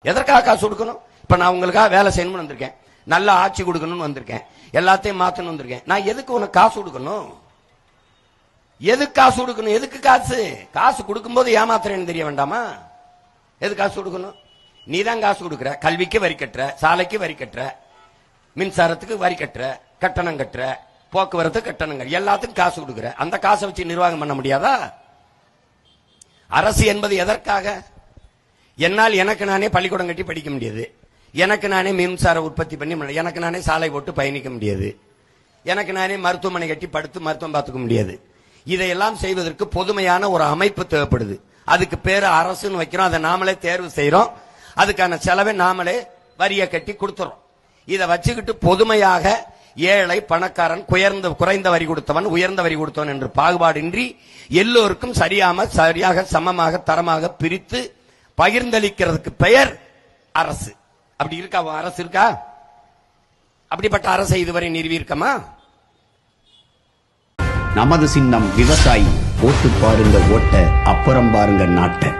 எதற்காக காசு கொடுக்கணும்? இப்ப நான் உங்களுக்காக வேலை செய்யணும்னு வந்திருக்கேன், நல்ல ஆட்சி கொடுக்கணும்னு வந்திருக்கேன், எல்லாத்தையும் மாத்தணும் வந்திருக்கேன். நான் எதுக்கு உனக்கு காசு கொடுக்கணும்? எதுக்கு காசு கொடுக்கணும்? எதுக்கு காசு? காசு கொடுக்கும்போது ஏமாத்துறேன்னு தெரிய வேண்டாமா? எதுக்கு காசு கொடுக்கணும்? நீ தான் காசு கொடுக்குற, கல்விக்கு வரி கட்டுற, சாலைக்கு வரி கட்டுற, மின்சாரத்துக்கு வரி கட்டுற, கட்டணம் கட்டுற, போக்குவரத்து கட்டணங்கள், எல்லாத்துக்கும் காசு கொடுக்குற. அந்த காசை வச்சு நிர்வாகம் பண்ண முடியாதா? அரசு என்பது எதற்காக? என்னால் எனக்கு நானே பள்ளிக்கூடம் கட்டி படிக்க முடியாது, எனக்கு நானே மின்சார உற்பத்தி பண்ணி, எனக்கு நானே சாலை போட்டு பயணிக்க முடியாது, எனக்கு நானே மருத்துவமனை கட்டி படுத்து மருத்துவம் பார்த்துக்க முடியாது. இதையெல்லாம் செய்வதற்கு பொதுமையான ஒரு அமைப்பு தேவைப்படுது. அதுக்கு பேரு அரசுன்னு வைக்கிறோம், அதை நாமளே தேர்வு செய்யறோம், அதுக்கான செலவை நாமளே வரியை கட்டி கொடுத்துறோம். இதை வச்சுக்கிட்டு பொதுமையாக ஏழை பணக்காரன், குறைந்த வரி கொடுத்தவன் உயர்ந்த வரி கொடுத்தவன் என்று பாகுபாடின்றி எல்லோருக்கும் சரியாக சமமாக தரமாக பிரித்து பகிர்ந்தளிக்கிறதுக்கு பெயர் அரசு. அப்படி இருக்கா? அரசு இருக்கா? அப்படிப்பட்ட அரசை இதுவரை நிறுவி இருக்கமா? நமது சின்னம் விவசாயி. ஓட்டு பாருங்க ஓட்ட, அப்புறம் பாருங்க நாட்டை.